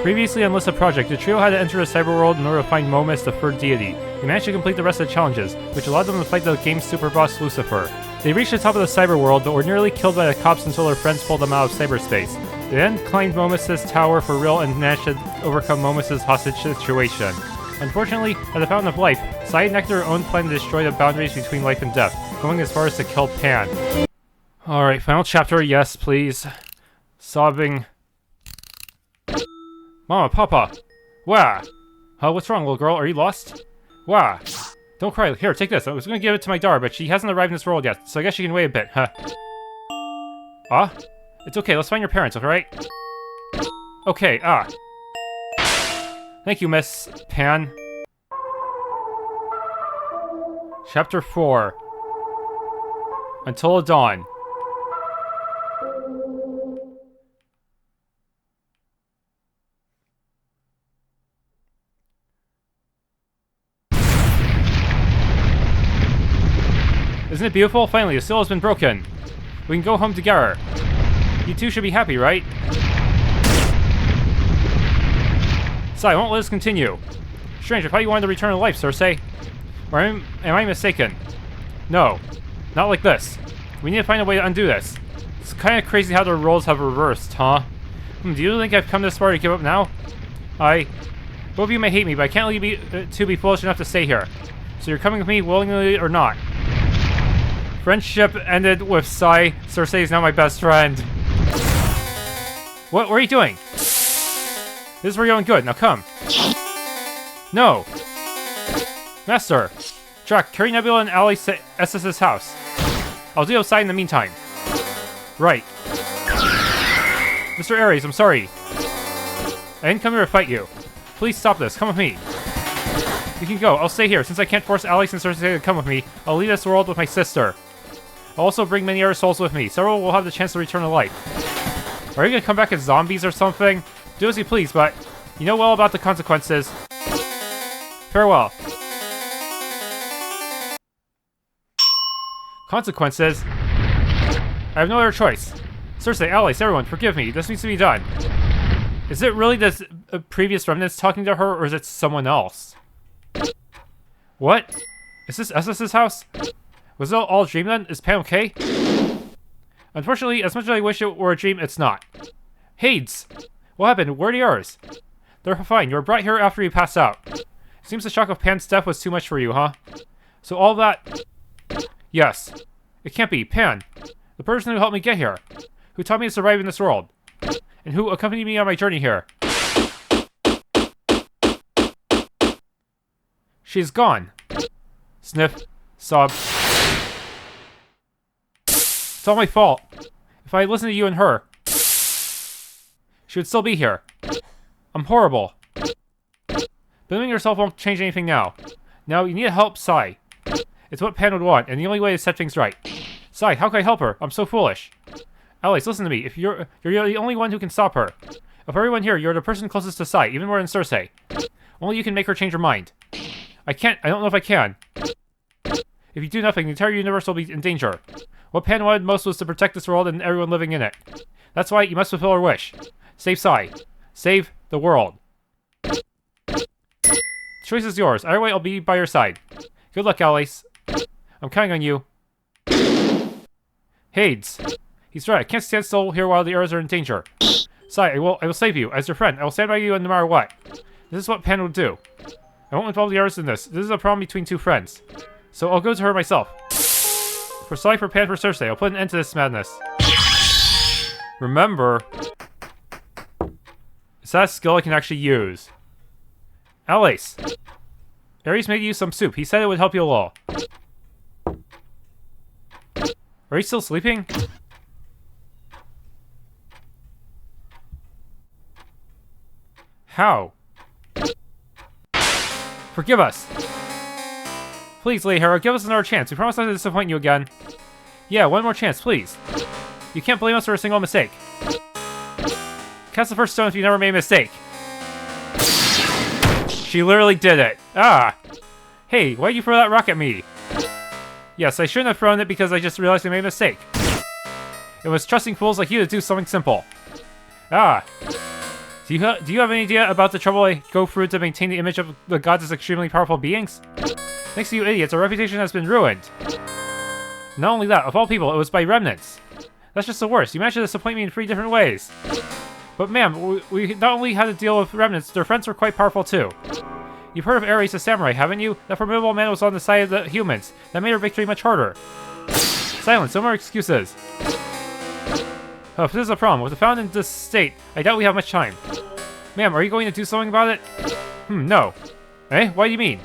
Previously on Lyssa Project, the trio had to enter the cyberworld in order to find Momus, the third deity. They managed to complete the rest of the challenges, which allowed them to fight the game's super boss Lucifer. They reached the top of the cyberworld, but were nearly killed by the cops until their friends pulled them out of cyberspace. They then climbed Momus' tower for real and managed to overcome Momus' hostage situation. Unfortunately, at the Fountain of Life, Psy enacted her own plan to destroy the boundaries between life and death, going as far as to kill Pan. Alright, final chapter, yes, please. Sobbing. Mama, Papa! Wah! Huh, what's wrong, little girl? Are you lost? Wah! Don't cry. Here, take this. I was gonna give it to my daughter, but she hasn't arrived in this world yet, so I guess she can wait a bit, huh? Ah? It's okay, let's find your parents, alright? Okay, Thank you, Miss Pan. Chapter 4. Until Dawn. Isn't it beautiful? Finally, the seal has been broken. We can go home together. You two should be happy, right? Psy, won't let us continue. Strange, I thought you wanted to return to life, Circe. Or am I mistaken? No. Not like this. We need to find a way to undo this. It's kind of crazy how the roles have reversed, huh? Do you think I've come this far to give up now? Both of you may hate me, but I can't let you be foolish enough to stay here. So you're coming with me, willingly or not. Friendship ended with Psy. Circe is now my best friend. What are you doing? This is where you're going good. Now come. No. Master. Jack, carry Nebula and Alayss to Aestus' house. I'll deal with Psy in the meantime. Right. Mr. Ares, I'm sorry. I didn't come here to fight you. Please stop this. Come with me. You can go. I'll stay here. Since I can't force Alayss and Circe to come with me, I'll leave this world with my sister. I'll also bring many other souls with me. Several will have the chance to return to life. Are you gonna come back as zombies or something? Do as you please, but you know well about the consequences. Farewell. Consequences? I have no other choice. Circe, Alayss, everyone, forgive me. This needs to be done. Is it really this previous remnants talking to her, or is it someone else? What? Is this Aestus' house? Was it all a dream then? Is Pan okay? Unfortunately, as much as I wish it were a dream, it's not. VihGs! What happened? Where are the others? They're fine. You were brought here after you passed out. Seems the shock of Pan's death was too much for you, huh? So all that... Yes. It can't be. Pan. The person who helped me get here. Who taught me to survive in this world. And who accompanied me on my journey here. She's gone. Sniff. Sob. It's all my fault. If I had listened to you and her, she would still be here. I'm horrible. Blaming yourself won't change anything now. Now, you need to help Psy. It's what Pan would want, and the only way to set things right. Psy, how can I help her? I'm so foolish. Alayss, listen to me. If you're the only one who can stop her. Of everyone here, you're the person closest to Psy, even more than Circe. Only you can make her change her mind. I don't know if I can. If you do nothing, the entire universe will be in danger. What Pan wanted most was to protect this world and everyone living in it. That's why you must fulfill her wish. Save Psy. Save the world. The choice is yours. Either way, I'll be by your side. Good luck, Alayss. I'm counting on you. VihGs. He's right. I can't stand still here while the others are in danger. Psy, I will save you. As your friend, I will stand by you no matter what. This is what Pan will do. I won't involve the others in this. This is a problem between two friends. So I'll go to her myself. For Psy, for Pan, for Circe, I'll put an end to this madness. Remember, is that a skill I can actually use? Alayss. Ares made you some soup. He said it would help you a lot. Are you still sleeping? How? Forgive us. Please, Lady Hera, give us another chance. We promise not to disappoint you again. Yeah, one more chance, please. You can't blame us for a single mistake. Cast the first stone if you never made a mistake. She literally did it. Ah! Hey, why'd you throw that rock at me? Yes, I shouldn't have thrown it because I just realized I made a mistake. It was trusting fools like you to do something simple. Ah! Do you have any idea about the trouble I go through to maintain the image of the gods as extremely powerful beings? Thanks to you idiots, our reputation has been ruined. Not only that, of all people, it was by remnants. That's just the worst. You managed to disappoint me in 3 different ways. But ma'am, we not only had to deal with remnants, their friends were quite powerful too. You've heard of Ares the samurai, haven't you? That formidable man was on the side of the humans. That made our victory much harder. Silence, no more excuses. Oh, if this is a problem, with the found in this state, I doubt we have much time. Ma'am, are you going to do something about it? No. Eh? What do you mean?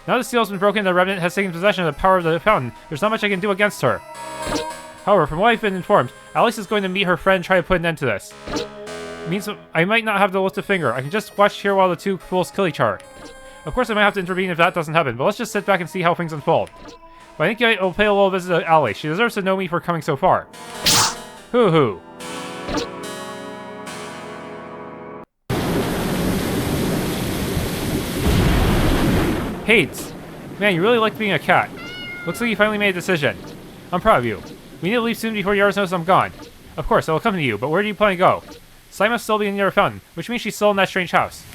Now the seal has been broken, the remnant has taken possession of the power of the fountain. There's not much I can do against her. However, from what I've been informed, Alayss is going to meet her friend and try to put an end to this. It means I might not have to lift a finger. I can just watch here while the 2 fools kill each other. Of course, I might have to intervene if that doesn't happen, but let's just sit back and see how things unfold. But I think I'll pay a little visit to Alayss. She deserves to know me for coming so far. Hoo-hoo. Hates. Man, you really like being a cat. Looks like you finally made a decision. I'm proud of you. We need to leave soon before Yars knows I'm gone. Of course, I will come to you, but where do you plan to go? Psy must still be near a fountain, which means she's still in that strange house.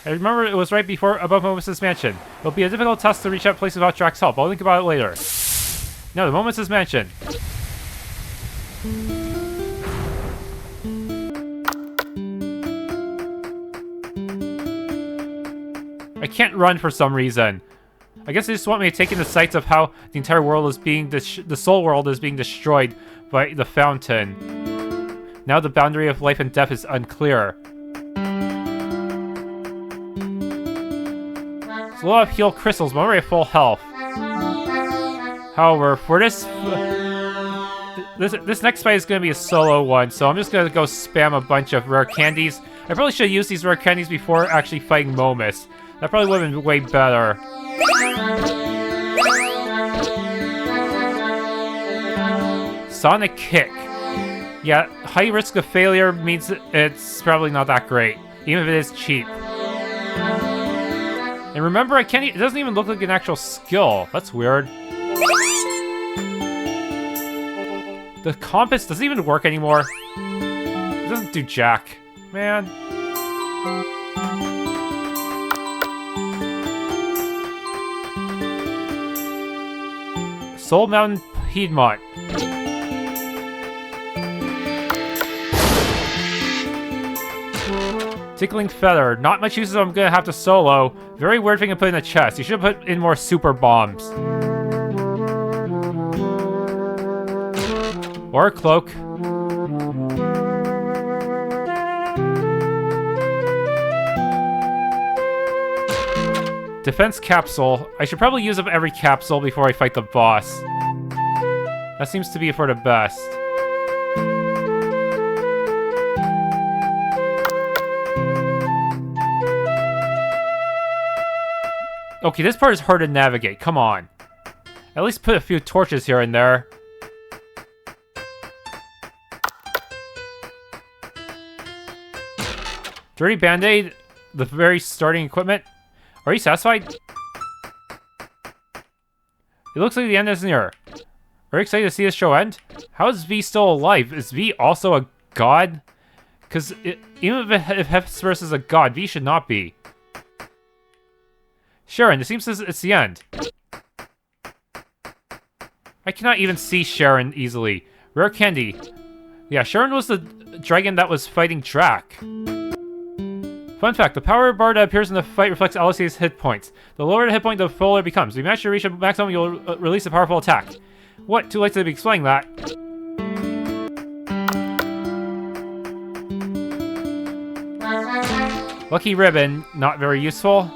I remember it was right above Momus's mansion. It'll be a difficult task to reach that place without Drax's help. I'll think about it later. Now, the Momus's mansion. I can't run for some reason. I guess they just want me to take in the sights of how the entire world is being the soul world is being destroyed by the fountain. Now the boundary of life and death is unclear. There's a lot of heal crystals, but I'm already at full health. However, for this next fight is going to be a solo one, so I'm just going to go spam a bunch of rare candies. I probably should have used these rare candies before actually fighting Momus. That probably would have been way better. Sonic Kick. Yeah, high risk of failure means it's probably not that great, even if it is cheap. And remember, it doesn't even look like an actual skill. That's weird. The compass doesn't even work anymore. It doesn't do jack. Man. Soul Mountain Piedmont. Tickling Feather. Not much uses I'm gonna have to solo. Very weird thing to put in the chest. You should have put in more super bombs. Or a cloak. Defense capsule. I should probably use up every capsule before I fight the boss. That seems to be for the best. Okay, this part is hard to navigate. Come on. At least put a few torches here and there. Dirty Band-Aid, the very starting equipment. Are you satisfied? It looks like the end is near. Are you excited to see this show end? How is V still alive? Is V also a god? Because even if Hephaestus is a god, V should not be. Sharon, it seems it's the end. I cannot even see Sharon easily. Rare candy. Yeah, Sharon was the dragon that was fighting Drac. Fun fact, the power bar that appears in the fight reflects Alayss's hit points. The lower the hit point, the fuller it becomes. If you manage to reach a maximum, you'll release a powerful attack. What? Too late to be explaining that. Lucky ribbon, not very useful.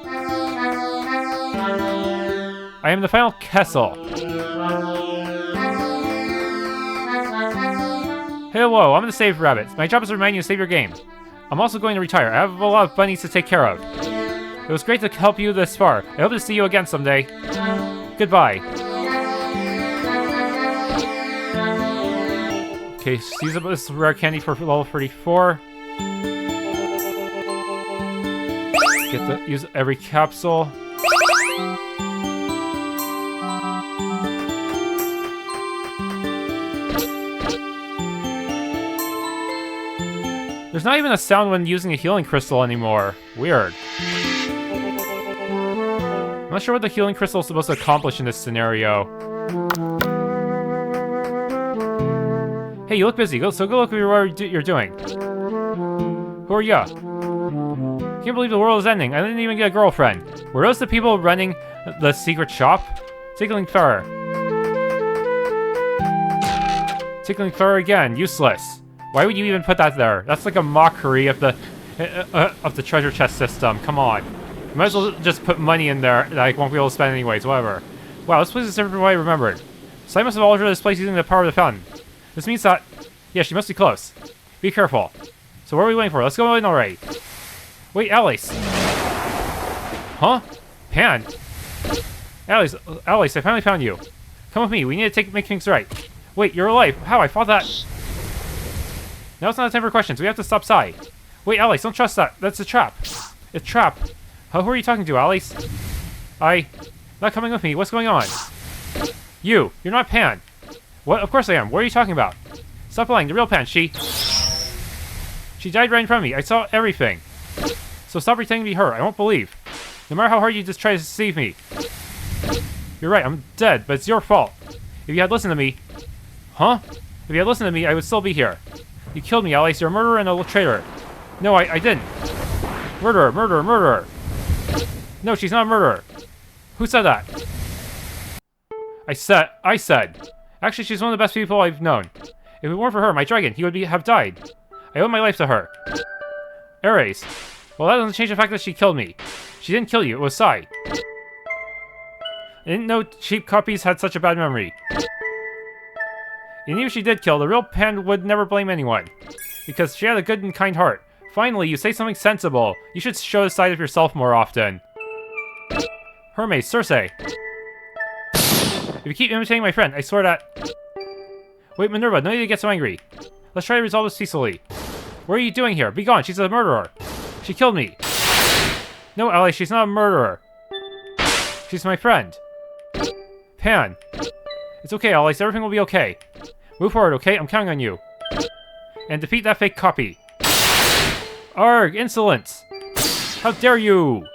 I am the final Kessel. Hello, I'm gonna save rabbits. My job is to remind you to save your game. I'm also going to retire. I have a lot of bunnies to take care of. It was great to help you this far. I hope to see you again someday. Goodbye. Okay, use up this rare candy for level 34. Use every capsule. There's There's not even a sound when using a healing crystal anymore. Weird. I'm not sure what the healing crystal is supposed to accomplish in this scenario. Hey, you look busy. Go look at what you're doing. Who are ya? I can't believe the world is ending. I didn't even get a girlfriend. Were those the people running the secret shop? Tickling fur. Tickling fur again. Useless. Why would you even put that there? That's like a mockery of the treasure chest system. Come on. You might as well just put money in there that I won't be able to spend anyways. Whatever. Wow, this place is different from what I remembered. Psy must have altered this place using the power of the fountain. This means that... Yeah, she must be close. Be careful. So what are we waiting for? Let's go in already. Wait, Alayss. Huh? Pan? Alayss, I finally found you. Come with me. We need to make things right. Wait, you're alive. How? I thought that... Now it's not the time for questions. We have to stop Psy. Wait, Alayss, don't trust that. That's a trap. It's a trap. Who are you talking to, Alayss? Not coming with me. What's going on? You're not Pan. What? Of course I am. What are you talking about? Stop lying. The real Pan, she died right in front of me. I saw everything. So stop pretending to be her. I won't believe. No matter how hard you just try to deceive me. You're right. I'm dead, but it's your fault. If you had listened to me... Huh? If you had listened to me, I would still be here. You killed me, Alayss. You're a murderer and a traitor. No, I didn't. Murderer. No, she's not a murderer. Who said that? I said. Actually, she's one of the best people I've known. If it weren't for her, my dragon, he would have died. I owe my life to her. Ares. Well, that doesn't change the fact that she killed me. She didn't kill you, it was Psy. I didn't know cheap copies had such a bad memory. And even if she did kill, the real Pan would never blame anyone. Because she had a good and kind heart. Finally, you say something sensible. You should show this side of yourself more often. Hermes, Circe. If you keep imitating my friend, I swear that... Wait, Minerva, no need to get so angry. Let's try to resolve this peacefully. What are you doing here? Be gone, she's a murderer. She killed me. No, Alayss, she's not a murderer. She's my friend. Pan. It's okay, Alayss, everything will be okay. Move forward, okay? I'm counting on you. And defeat that fake copy. Arg, insolence! How dare you!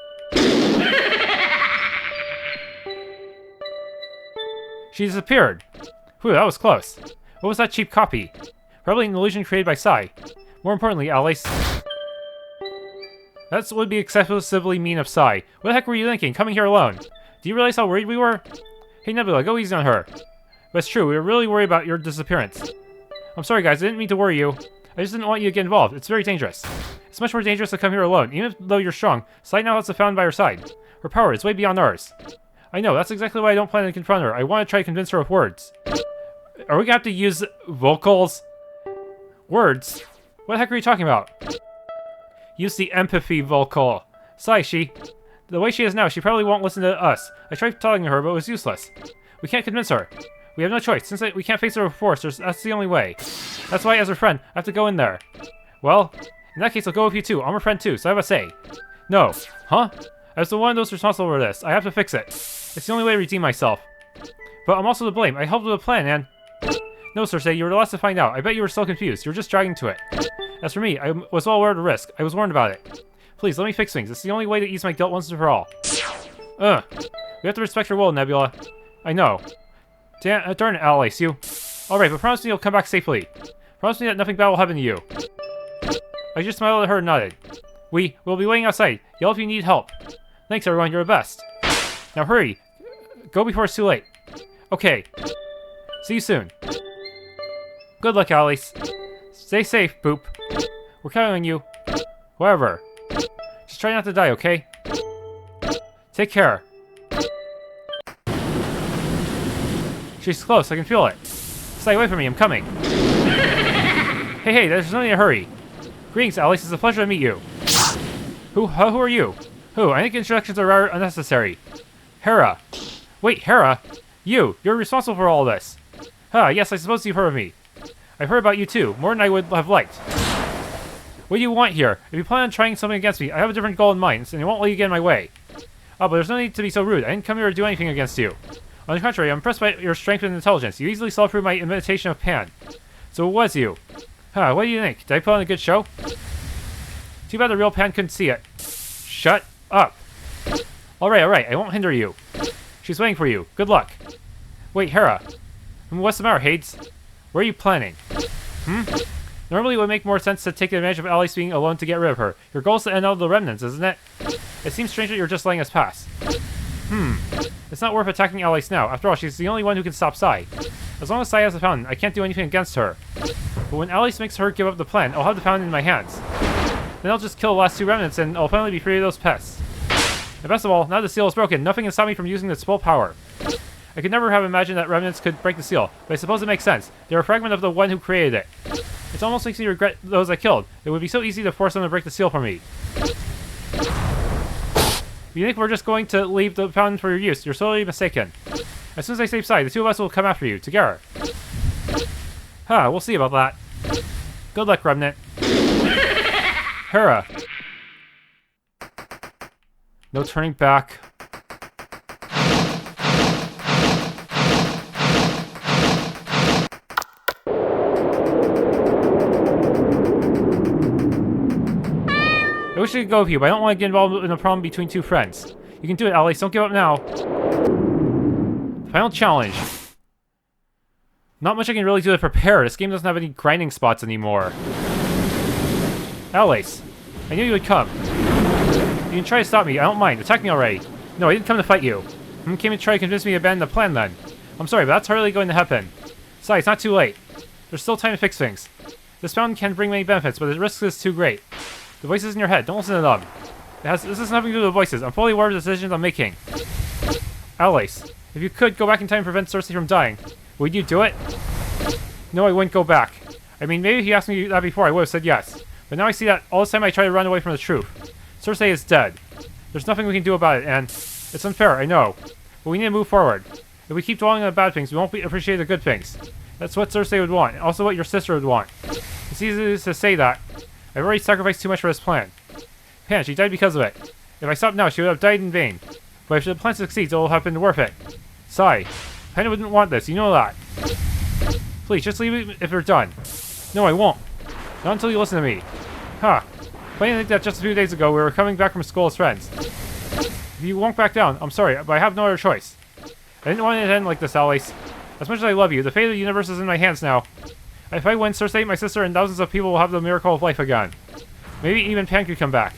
She disappeared. Whew, that was close. What was that cheap copy? Probably an illusion created by Psy. More importantly, Alayss... That would be excessively mean of Psy. What the heck were you thinking, coming here alone? Do you realize how worried we were? Hey Nebula, go easy on her. But it's true, we were really worried about your disappearance. I'm sorry guys, I didn't mean to worry you. I just didn't want you to get involved. It's very dangerous. It's much more dangerous to come here alone. Even though you're strong, Psy now has the fountain by her side. Her power is way beyond ours. I know, that's exactly why I don't plan to confront her. I want to try to convince her with words. Are we gonna have to use vocals? Words? What the heck are you talking about? Use the empathy vocal. Psy, the way she is now, she probably won't listen to us. I tried talking to her, but it was useless. We can't convince her. We have no choice. Since we can't face her with force, that's the only way. That's why, as her friend, I have to go in there. Well, in that case, I'll go with you too. I'm her friend too, so I have a say. No. Huh? I was the one of those responsible for this. I have to fix it. It's the only way to redeem myself. But I'm also to blame. I helped with the plan, and... No, Circe, you were the last to find out. I bet you were still confused. You were just dragging to it. As for me, I was well aware of the risk. I was warned about it. Please, let me fix things. It's the only way to ease my guilt once and for all. We have to respect your will, Nebula. I know. Darn it, Alayss, you. Alright, but promise me you'll come back safely. Promise me that nothing bad will happen to you. I just smiled at her and nodded. We'll be waiting outside. Yell if you need help. Thanks, everyone. You're the best. Now hurry. Go before it's too late. Okay. See you soon. Good luck, Alayss. Stay safe, Boop. We're counting on you. Whatever. Just try not to die, okay? Take care. She's close, I can feel it. Stay away from me, I'm coming. Hey, there's no need to hurry. Greetings, Alayss, it's a pleasure to meet you. Who are you? Who? I think introductions are rather unnecessary. Hera. Wait, Hera? You're responsible for all this. Yes, I suppose you've heard of me. I've heard about you too, more than I would have liked. What do you want here? If you plan on trying something against me, I have a different goal in mind, and I won't let you get in my way. But there's no need to be so rude. I didn't come here to do anything against you. On the contrary, I'm impressed by your strength and intelligence. You easily saw through my imitation of Pan. So it was you. What do you think? Did I put on a good show? Too bad the real Pan couldn't see it. Shut up. Alright, I won't hinder you. She's waiting for you. Good luck. Wait, Hera. What's the matter, Hades? Where are you planning? Normally it would make more sense to take advantage of Alayss being alone to get rid of her. Your goal is to end all the remnants, isn't it? It seems strange that you're just letting us pass. It's not worth attacking Alayss now. After all, she's the only one who can stop Psy. As long as Psy has the fountain, I can't do anything against her. But when Alayss makes her give up the plan, I'll have the fountain in my hands. Then I'll just kill the last 2 remnants and I'll finally be free of those pests. And best of all, now the seal is broken, nothing can stop me from using its full power. I could never have imagined that remnants could break the seal, but I suppose it makes sense. They're a fragment of the one who created it. It almost makes me regret those I killed. It would be so easy to force them to break the seal for me. If you think we're just going to leave the fountain for your use, you're sorely mistaken. As soon as I save Psy, the 2 of us will come after you, together. We'll see about that. Good luck, Remnant. Hera. No turning back. I wish I could go with you, but I don't want to get involved in a problem between 2 friends. You can do it, Alayss. Don't give up now. Final challenge. Not much I can really do to prepare. This game doesn't have any grinding spots anymore. Alayss, I knew you would come. You can try to stop me. I don't mind. Attack me already. No, I didn't come to fight you. You came to try to convince me to abandon the plan then. I'm sorry, but that's hardly going to happen. Psy, it's not too late. There's still time to fix things. This fountain can bring many benefits, but the risk is too great. The voices in your head, don't listen to them. This has nothing to do with the voices. I'm fully aware of the decisions I'm making. Alayss, if you could go back in time and prevent Cersei from dying, would you do it? No, I wouldn't go back. I mean, maybe if you asked me that before, I would have said yes. But now I see that all this time I try to run away from the truth. Cersei is dead. There's nothing we can do about it, and it's unfair, I know. But we need to move forward. If we keep dwelling on the bad things, we won't appreciate the good things. That's what Cersei would want, and also what your sister would want. It's easy to say that. I've already sacrificed too much for this plan. Pan, she died because of it. If I stopped now, she would have died in vain. But if the plan succeeds, it will have been worth it. Psy, Pan wouldn't want this, you know that. Please, just leave it if you're done. No, I won't. Not until you listen to me. Funny to think that just a few days ago, we were coming back from school as friends. If you won't back down, I'm sorry, but I have no other choice. I didn't want it to end like this, Alayss. As much as I love you, the fate of the universe is in my hands now. If I win, Cersei, my sister, and thousands of people will have the miracle of life again. Maybe even Pan could come back.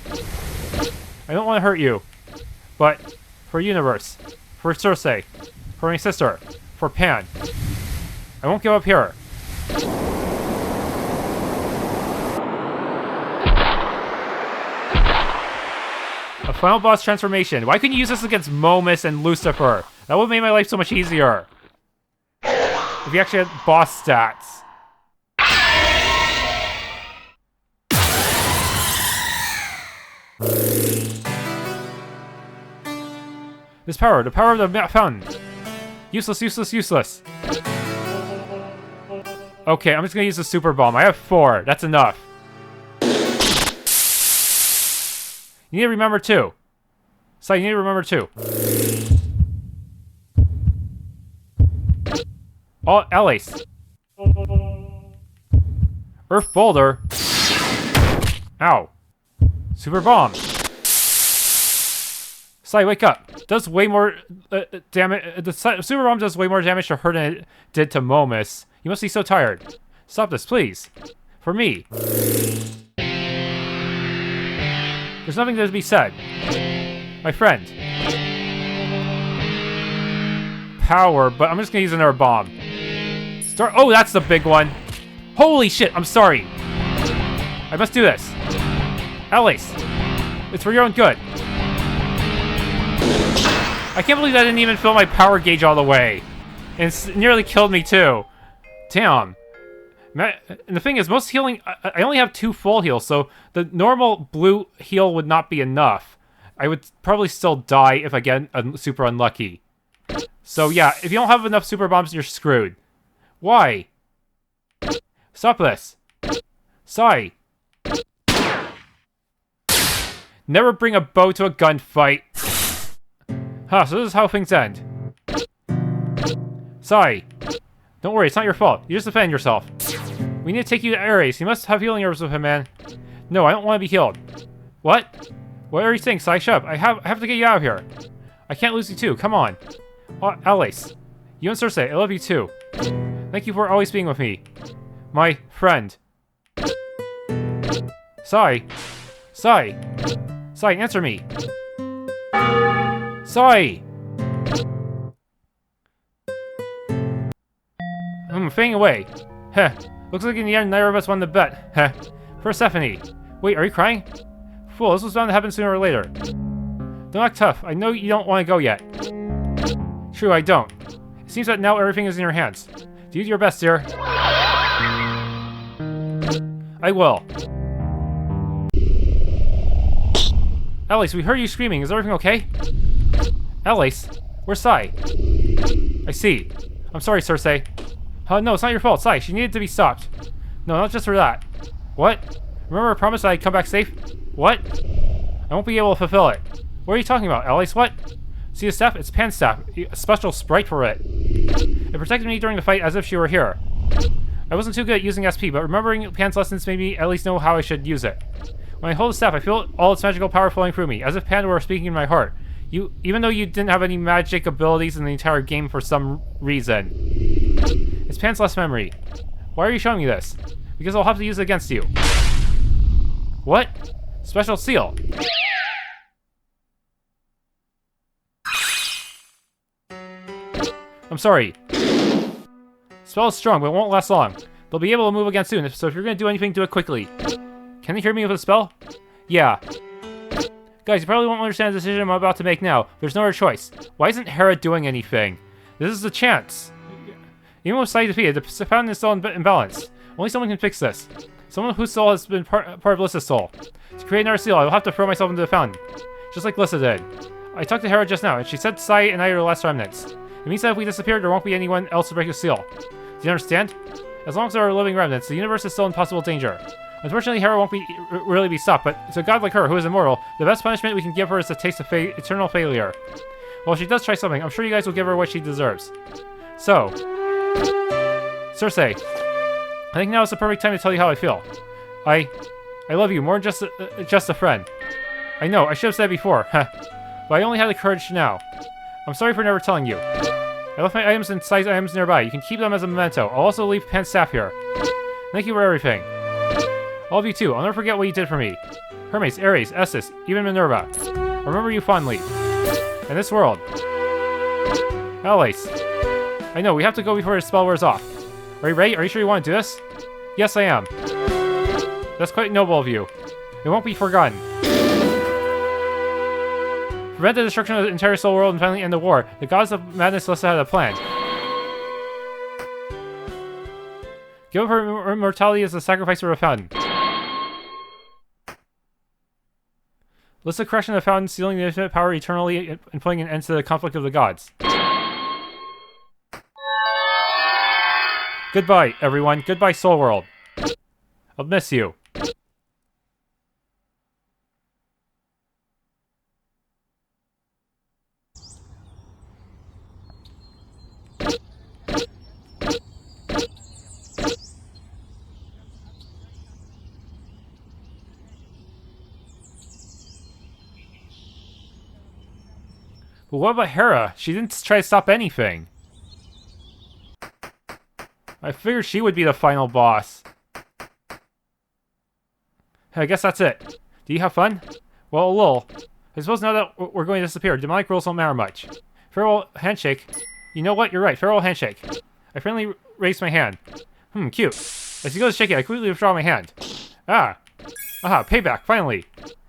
I don't want to hurt you. But, for universe, for Cersei, for my sister, for Pan, I won't give up here. A final boss transformation. Why couldn't you use this against Momus and Lucifer? That would have made my life so much easier. If you actually had boss stats. This power, the power of the fountain. Useless, useless, useless. Okay, I'm just gonna use the super bomb. I have 4. That's enough. You need to remember too. So you need to remember too. Oh, Alayss. Earth Boulder. Ow. Super Bomb. Psy, wake up. Does way more damage. The Super Bomb does way more damage to her than it did to Momus. You must be so tired. Stop this, please. For me. There's nothing to be said. My friend. Power, but I'm just gonna use another bomb. Start. Oh, that's the big one. Holy shit, I'm sorry. I must do this. Alayss, it's for your own good. I can't believe I didn't even fill my power gauge all the way. And it's nearly killed me too. Damn. And the thing is, most healing... I only have 2 full heals, so the normal blue heal would not be enough. I would probably still die if I get super unlucky. So yeah, if you don't have enough super bombs, you're screwed. Why? Stop this. Psy. Never bring a bow to a gunfight. So this is how things end. Psy. Don't worry, it's not your fault. You just defend yourself. We need to take you to Ares. You must have healing herbs with him, man. No, I don't want to be healed. What? What are you saying, Psy? Shut up. I have to get you out of here. I can't lose you too. Come on. Alayss. You and Circe, I love you too. Thank you for always being with me. My friend. Psy. Psy. Psy, answer me. Psy! Fading away. Heh. Looks like in the end neither of us won the bet. Heh. Persephone. Wait, are you crying? Fool, this was bound to happen sooner or later. Don't act tough. I know you don't want to go yet. True, I don't. It seems that now everything is in your hands. Do your best, dear. I will. Alayss, we heard you screaming. Is everything okay? Alayss, where's Psy? I see. I'm sorry, Circe. No, it's not your fault, Psy. She needed to be stopped. No, not just for that. What? Remember I promised I'd come back safe? What? I won't be able to fulfill it. What are you talking about, Alayss? What? See the staff? It's Pan's staff. A special sprite for it. It protected me during the fight as if she were here. I wasn't too good at using SP, but remembering Pan's lessons made me at least know how I should use it. When I hold the staff, I feel all its magical power flowing through me, as if Pandora were speaking in my heart. Even though you didn't have any magic abilities in the entire game for some reason. It's Pan's last memory. Why are you showing me this? Because I'll have to use it against you. What? Special seal. I'm sorry. Spell is strong, but it won't last long. They'll be able to move again soon, so if you're gonna do anything, do it quickly. Can you hear me with a spell? Yeah. Guys, you probably won't understand the decision I'm about to make now. There's no other choice. Why isn't Hera doing anything? This is the chance. Even with Psy defeated, the fountain is still in balance. Only someone can fix this. Someone whose soul has been part of Lyssa's soul. To create another seal, I will have to throw myself into the fountain. Just like Lyssa did. I talked to Hera just now, and she said Psy and I are the last remnants. It means that if we disappear, there won't be anyone else to break the seal. Do you understand? As long as there are living remnants, the universe is still in possible danger. Unfortunately, Hera won't really be stopped, but to a god like her, who is immortal, the best punishment we can give her is a taste of eternal failure. Well, if she does try something, I'm sure you guys will give her what she deserves. So, Circe, I think now is the perfect time to tell you how I feel. I love you more than just a friend. I know, I should have said it before, but I only had the courage now. I'm sorry for never telling you. I left my items and Psy's items nearby. You can keep them as a memento. I'll also leave Pan's staff here. Thank you for everything. All of you too. I'll never forget what you did for me. Hermes, Ares, Aestus, even Minerva. I remember you fondly. And this world. Alayss. I know, we have to go before his spell wears off. Are you ready? Are you sure you want to do this? Yes, I am. That's quite noble of you. It won't be forgotten. Prevent the destruction of the entire soul world and finally end the war. The goddess of madness Lyssa had a plan. Give up her immortality as a sacrifice for a fountain. Lyssa crashed in the fountain, sealing the infinite power eternally and putting an end to the conflict of the gods. Goodbye, everyone. Goodbye, Soul World. I'll miss you. But what about Hera? She didn't try to stop anything. I figured she would be the final boss. I guess that's it. Do you have fun? Well, a little. I suppose now that we're going to disappear, demonic rules don't matter much. Farewell handshake. You know what? You're right. Farewell handshake. I friendly raised my hand. Cute. As he goes to shake it, I quickly withdraw my hand. Ah. Aha, payback, finally.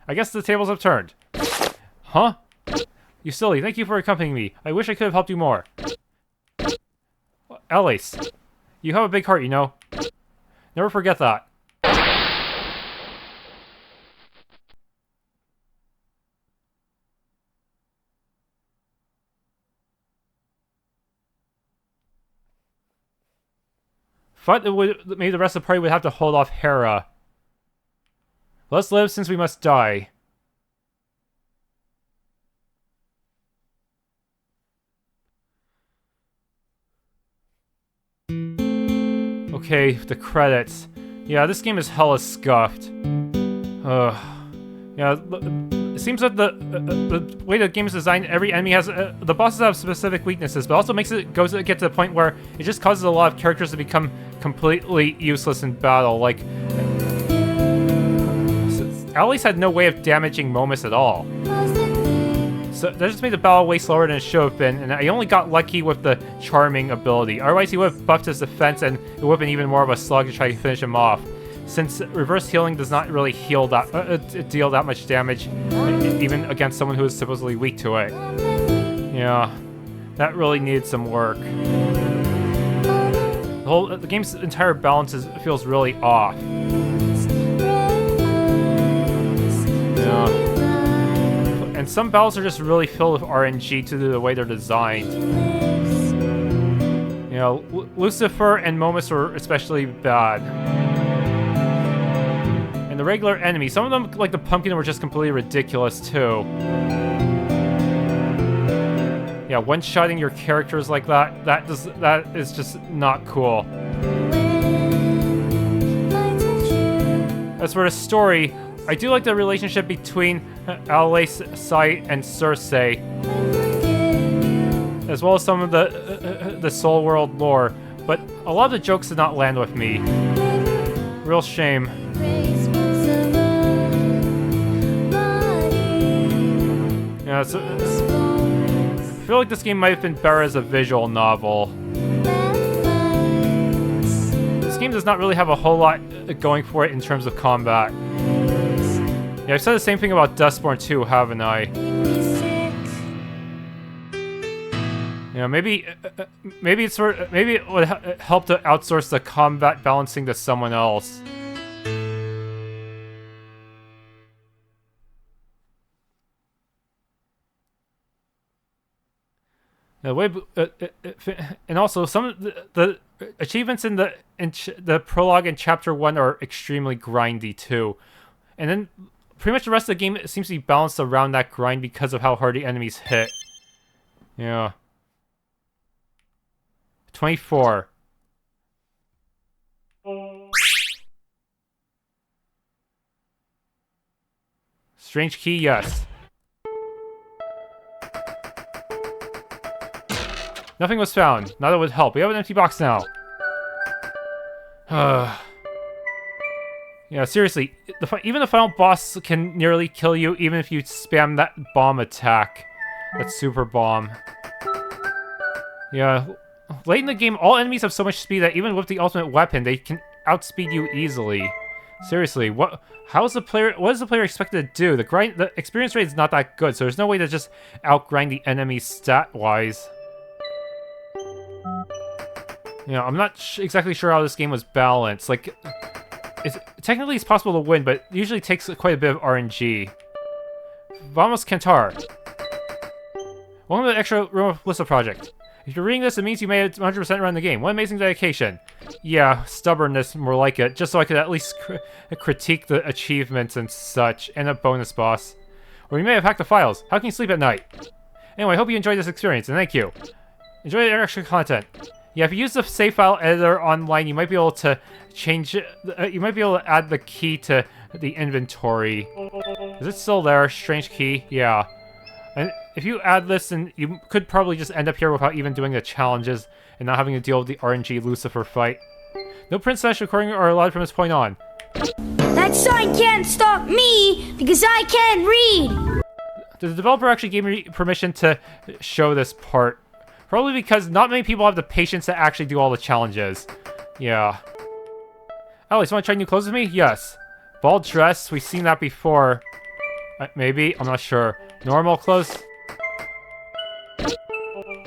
I guess the tables have turned. Huh? You silly, thank you for accompanying me. I wish I could have helped you more. Alayss, you have a big heart, you know. Never forget that. Thought maybe the rest of the party would have to hold off Hera. Let's live since we must die. Okay, the credits. Yeah, this game is hella scuffed. Yeah, it seems that the way the game is designed, every enemy has the bosses have specific weaknesses, but also makes it get to the point where it just causes a lot of characters to become completely useless in battle. Like, Alayss had no way of damaging Momus at all. So that just made the battle way slower than it should have been, and I only got lucky with the charming ability. Otherwise, he would have buffed his defense, and it would have been even more of a slug to try to finish him off. Since reverse healing does not really heal that deal that much damage, even against someone who is supposedly weak to it. Yeah, that really needed some work. The game's entire balance feels really off. Yeah. And some battles are just really filled with RNG to the way they're designed. You know, Lucifer and Momus were especially bad. And the regular enemies, some of them, like the pumpkin, were just completely ridiculous too. Yeah, one-shotting your characters like that is just not cool. As for the story, I do like the relationship between Alayss, Psy, and Circe, as well as some of the Soul World lore, but a lot of the jokes did not land with me. Real shame. Yeah, so, I feel like this game might have been better as a visual novel. This game does not really have a whole lot going for it in terms of combat. Yeah, I've said the same thing about Dustborn too, haven't I? Yeah, maybe it would help to outsource the combat balancing to someone else. The way, and also some of the achievements in the prologue and chapter 1 are extremely grindy too, and then pretty much the rest of the game seems to be balanced around that grind because of how hard the enemies hit. Yeah. 24. Strange key, yes. Nothing was found. Not that would help. We have an empty box now. Yeah, seriously. Even the final boss can nearly kill you even if you spam that bomb attack. That super bomb. Yeah. Late in the game, all enemies have so much speed that even with the ultimate weapon, they can outspeed you easily. Seriously, what is the player expected to do? The experience rate is not that good, so there's no way to just outgrind the enemies stat-wise. You know, I'm not exactly sure how this game was balanced. Like, technically it's possible to win, but it usually takes quite a bit of RNG. Vamos Cantar. Welcome to the extra room of Lyssa Project. If you're reading this, it means you made 100% run the game. What amazing dedication. Yeah, stubbornness, more like it, just so I could at least critique the achievements and such, and a bonus boss. Or you may have hacked the files. How can you sleep at night? Anyway, I hope you enjoyed this experience, and thank you. Enjoy the extra content. Yeah, if you use the save file editor online, you might be able to change it. You might be able to add the key to the inventory. Is it still there? Strange key? Yeah. And if you add this, then you could probably just end up here without even doing the challenges and not having to deal with the RNG Lucifer fight. No princess recording are allowed from this point on. That sign can't stop me because I can't read! The developer actually gave me permission to show this part. Probably because not many people have the patience to actually do all the challenges. Yeah. Alayss, want to try new clothes with me? Yes. Ball dress, we've seen that before. Maybe? I'm not sure. Normal clothes?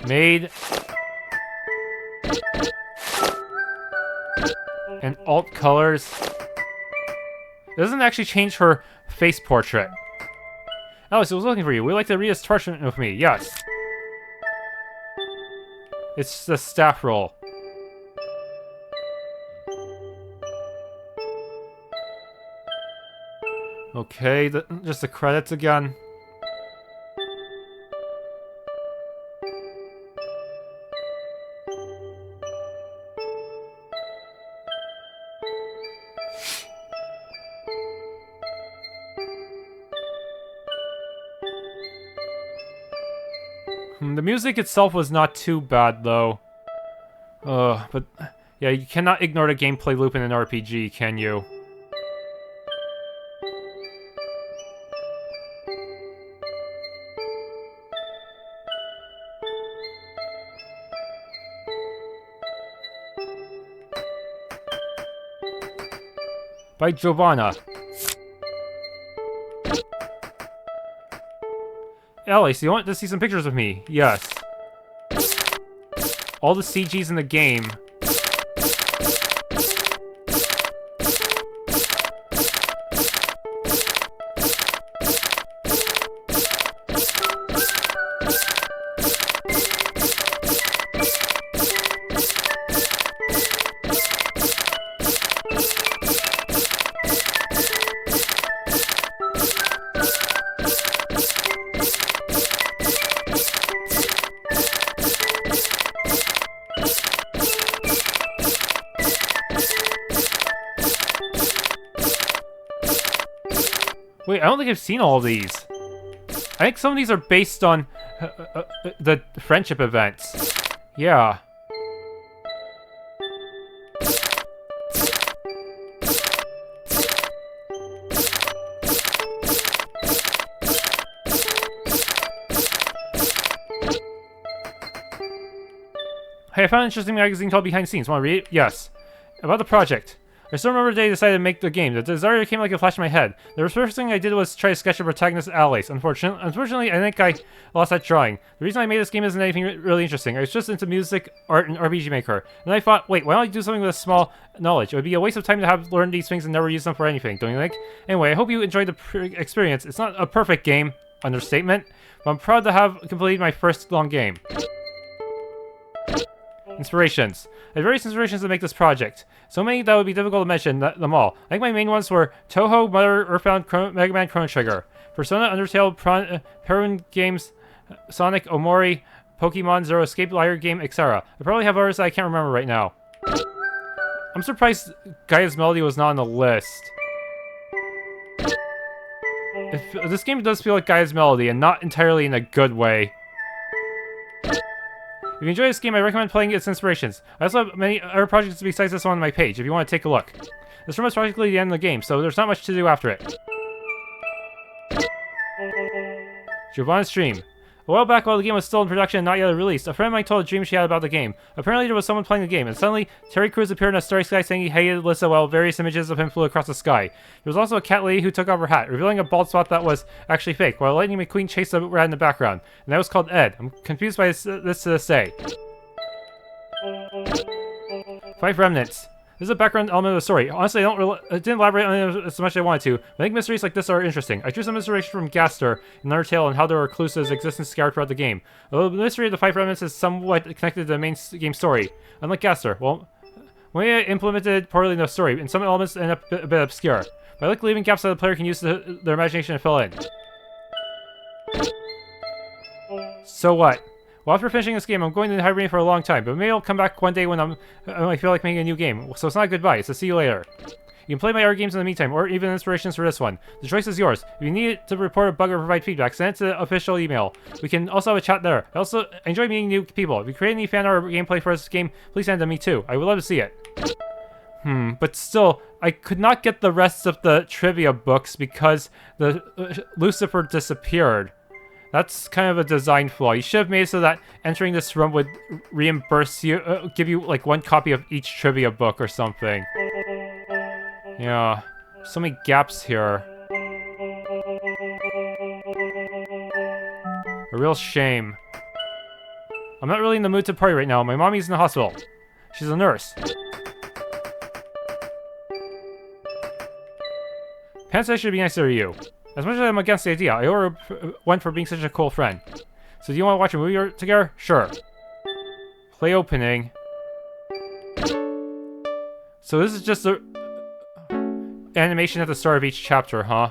Maid. And alt colors. It doesn't actually change her face portrait. Alayss, I was looking for you. Would you like to read this parchment with me? Yes. It's the staff roll. Okay, just the credits again. The music itself was not too bad, though. But... yeah, you cannot ignore the gameplay loop in an RPG, can you? By Giovanna. Alayss, you want to see some pictures of me? Yes. All the CGs in the game. Wait, I don't think I've seen all of these. I think some of these are based on the friendship events. Yeah. Hey, I found an interesting magazine called Behind the Scenes. Want to read it? Yes. About the project. I still remember the day I decided to make the game. The desire came like a flash in my head. The first thing I did was try to sketch the protagonist Alayss. Unfortunately, I think I lost that drawing. The reason I made this game isn't anything really interesting. I was just into music, art, and RPG Maker. And I thought, wait, why don't I do something with a small knowledge? It would be a waste of time to have learned these things and never use them for anything, don't you think? Anyway, I hope you enjoyed the experience. It's not a perfect game, understatement, but I'm proud to have completed my first long game. Inspirations. I had various inspirations to make this project. So many that would be difficult to mention them all. I think my main ones were Toho, Mother, Earthbound, Mega Man, Chrono Trigger, Persona, Undertale, Perun games, Sonic, Omori, Pokemon, Zero Escape, Liar Game, etc. I probably have others that I can't remember right now. I'm surprised Gaia's Melody was not on the list. This game does feel like Gaia's Melody, and not entirely in a good way. If you enjoy this game, I recommend playing its inspirations. I also have many other projects besides this one on my page, if you want to take a look. This room is practically the end of the game, so there's not much to do after it. Giovanna's Dream. A while back, while the game was still in production and not yet released, a friend of mine told a dream she had about the game. Apparently, there was someone playing the game, and suddenly, Terry Crews appeared in a starry sky saying he hated Lyssa while various images of him flew across the sky. There was also a cat lady who took off her hat, revealing a bald spot that was actually fake, while Lightning McQueen chased the rat in the background. And that was called Ed. I'm confused by this to this day. 5 Remnants. This is a background element of the story. Honestly, I didn't elaborate on it as much as I wanted to, but I think mysteries like this are interesting. I drew some inspiration from Gaster and Undertale and how there are clues to his existence scattered throughout the game. Although the mystery of the 5 Remnants is somewhat connected to the main game story. Unlike Gaster, well, when I implemented poorly in the story, and some elements end up a bit obscure. But I like leaving gaps that the player can use their imagination to fill in. So what? Well, after finishing this game, I'm going to hibernate for a long time, but maybe I'll come back one day when I feel like making a new game. So it's not a goodbye, it's a see you later. You can play my other games in the meantime, or even inspirations for this one. The choice is yours. If you need to report a bug or provide feedback, send it to the official email. We can also have a chat there. I also enjoy meeting new people. If you create any fan art or gameplay for this game, please send it to me too. I would love to see it. But still, I could not get the rest of the trivia books because the Lucifer disappeared. That's kind of a design flaw. You should have made it so that entering this room would reimburse you, give you like 1 copy of each trivia book or something. Yeah, so many gaps here. A real shame. I'm not really in the mood to party right now. My mommy's in the hospital. She's a nurse. Pan said I should be nicer to you. As much as I'm against the idea, I owe her one for being such a cool friend. So do you want to watch a movie together? Sure. Play opening. So this is just the animation at the start of each chapter, huh?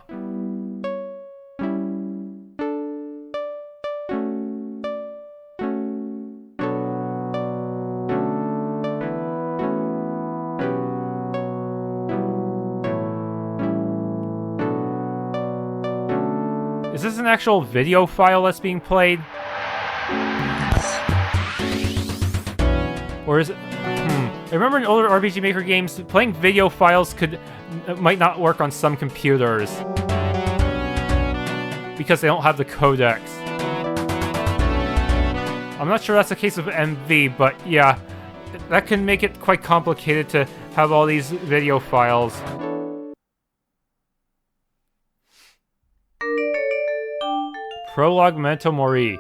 Is this an actual video file that's being played? Or is it... I remember in older RPG Maker games, playing video files might not work on some computers. Because they don't have the codecs. I'm not sure that's the case with MV, but yeah. That can make it quite complicated to have all these video files. Prologue Memento Mori.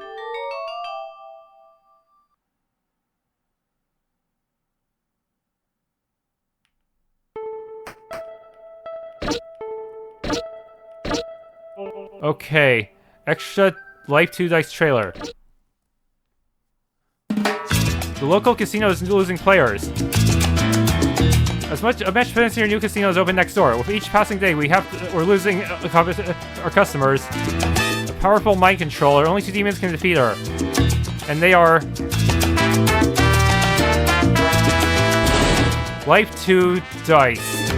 Okay. Extra Life 2 Dice trailer. The local casino is losing players. A match fancy new casino is open next door. With each passing day, we're losing our customers. A powerful mind controller. Only 2 demons can defeat her, and they are Life 2 Dice.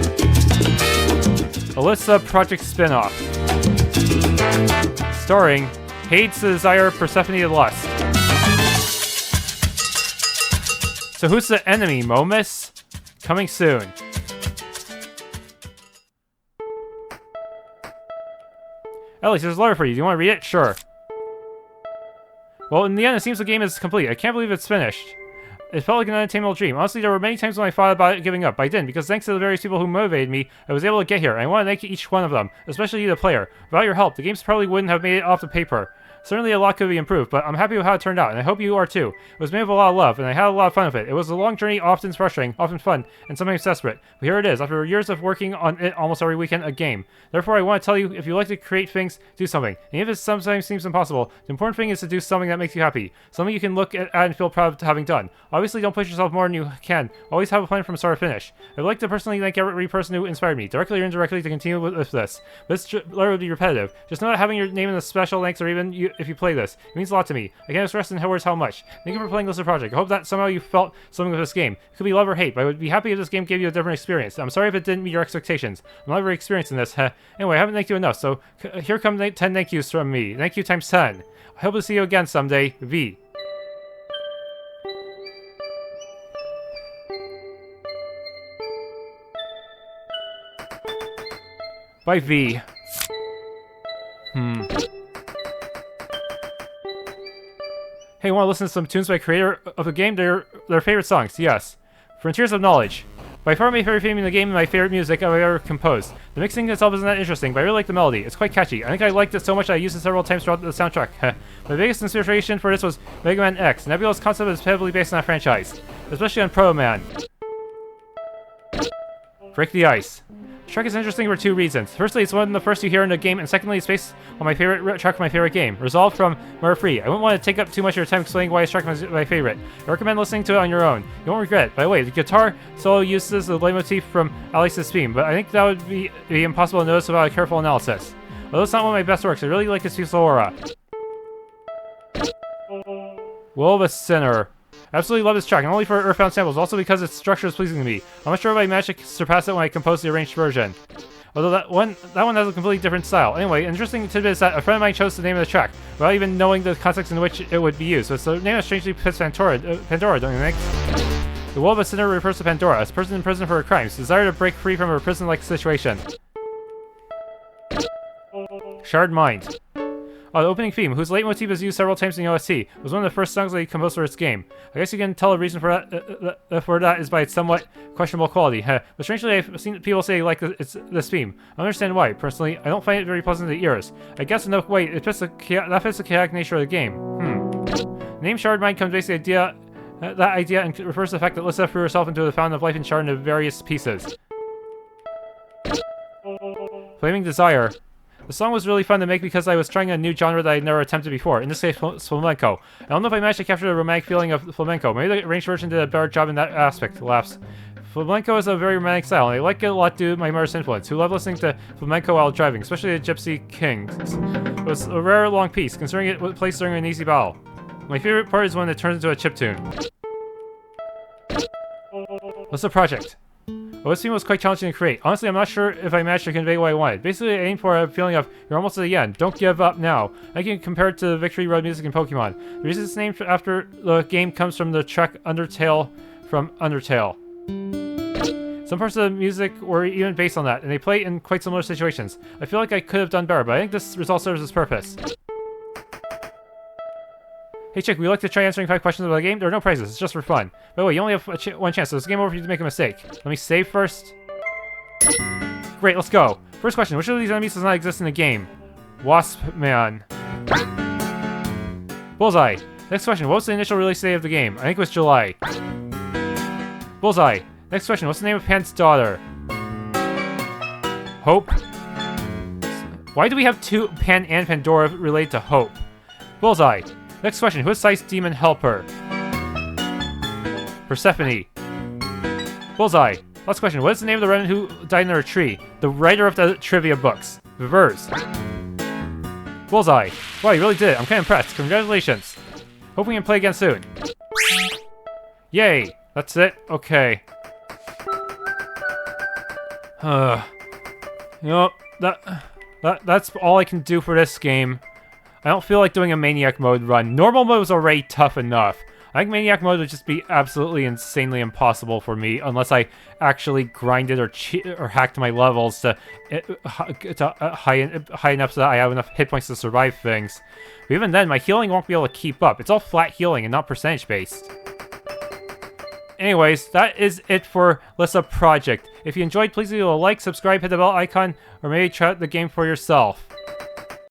A Lyssa Project spin-off. Starring Hades the Desire, Persephone the Lust. So who's the enemy, Momus? Coming soon. Alayss, there's a letter for you. Do you want to read it? Sure. Well, in the end, it seems the game is complete. I can't believe it's finished. It felt like an unattainable dream. Honestly, there were many times when I thought about giving up, but I didn't, because thanks to the various people who motivated me, I was able to get here, and I want to thank each one of them, especially you, the player. Without your help, the games probably wouldn't have made it off the paper. Certainly a lot could be improved, but I'm happy with how it turned out, and I hope you are too. It was made with a lot of love, and I had a lot of fun with it. It was a long journey, often frustrating, often fun, and sometimes desperate. But here it is, after years of working on it almost every weekend, a game. Therefore, I want to tell you, if you like to create things, do something. And if it sometimes seems impossible, the important thing is to do something that makes you happy. Something you can look at and feel proud of having done. Obviously, don't push yourself more than you can. Always have a plan from start to finish. I'd like to personally thank every person who inspired me, directly or indirectly, to continue with this. This letter will be repetitive. Just know that having your name in the special thanks, or even if you play this, it means a lot to me. I can't express in words how much. Thank you for playing Lyssa Project. I hope that somehow you felt something with this game. It could be love or hate, but I would be happy if this game gave you a different experience. I'm sorry if it didn't meet your expectations. I'm not very experienced in this. Anyway, I haven't thanked you enough, so here come 10 thank yous from me. Thank you times 10. I hope to see you again someday. V. By V. Hey, want to listen to some tunes by creator of the game? Their favorite songs, yes. Frontiers of Knowledge. By far my favorite theme in the game and my favorite music I've ever composed. The mixing itself isn't that interesting, but I really like the melody. It's quite catchy. I think I liked it so much that I used it several times throughout the soundtrack. My biggest inspiration for this was Mega Man X. Nebula's concept is heavily based on that franchise, especially on Proto Man. Break the Ice. The track is interesting for 2 reasons. Firstly, it's one of the first you hear in the game, and secondly, it's based on my favorite track from my favorite game, Resolved from Murder Free. I wouldn't want to take up too much of your time explaining why this track is my favorite. I recommend listening to it on your own. You won't regret it. By the way, the guitar solo uses the leitmotif from Alayss' theme, but I think that would be impossible to notice without a careful analysis. Although it's not one of my best works, I really like its peaceful aura. Will of a Sinner. I absolutely love this track, not only for Earthbound samples, also because its structure is pleasing to me. I'm not sure if I managed to surpass it when I composed the arranged version. Although that one has a completely different style. Anyway, interesting tidbit is that a friend of mine chose the name of the track, without even knowing the context in which it would be used. So it's the name that strangely fits Pandora, don't you think? The Will of a Sinner refers to Pandora, a person in prison for her crimes, desire to break free from a prison-like situation. Shard Mind. The opening theme, whose leitmotif is used several times in the OST, was one of the first songs that he composed for its game. I guess you can tell the reason for that is by its somewhat questionable quality. But strangely, I've seen people say like this theme. I understand why. Personally, I don't find it very pleasant to the ears. I guess in no way it fits the chaotic nature of the game. The name Shard Mind comes based on that idea and refers to the fact that Lyssa threw herself into the fountain of life and shard into various pieces. Flaming Desire. The song was really fun to make because I was trying a new genre that I'd never attempted before, in this case flamenco. I don't know if I managed to capture the romantic feeling of flamenco. Maybe the arranged version did a better job in that aspect, laughs. Flamenco is a very romantic style, and I like it a lot due to my mother's influence, who loved listening to flamenco while driving, especially the Gypsy Kings. It was a rare long piece, considering it was placed during an easy battle. My favorite part is when it turns into a chiptune. Lyssa Project. This theme was quite challenging to create. Honestly, I'm not sure if I managed to convey what I wanted. Basically, I aimed for a feeling of, you're almost at the end, don't give up now. I can compare it to the Victory Road music in Pokemon. The reason it's named after the game comes from the track Undertale from Undertale. Some parts of the music were even based on that, and they play in quite similar situations. I feel like I could have done better, but I think this result serves its purpose. Hey chick, would you like to try answering 5 questions about the game? There are no prizes, it's just for fun. By the way, you only have one chance, so it's game over if you make a mistake. Let me save first. Great, let's go. First question, which of these enemies does not exist in the game? Wasp Man. Bullseye. Next question, what was the initial release date of the game? I think it was July. Bullseye. Next question, what's the name of Pan's daughter? Hope. Why do we have 2 Pan and Pandora related to Hope? Bullseye. Next question, who is Psy's demon helper? Persephone. Bullseye. Last question, what is the name of the remnant who died under a tree? The writer of the trivia books. Vivers. Bullseye. Wow, you really did it. I'm kind of impressed. Congratulations. Hope we can play again soon. Yay. That's it? Okay. You know, that's all I can do for this game. I don't feel like doing a Maniac Mode run. Normal mode was already tough enough. I think Maniac Mode would just be absolutely insanely impossible for me unless I actually grinded or hacked my levels to high enough so that I have enough hit points to survive things. But even then, my healing won't be able to keep up. It's all flat healing and not percentage based. Anyways, that is it for Lyssa Project. If you enjoyed, please leave a like, subscribe, hit the bell icon, or maybe try out the game for yourself.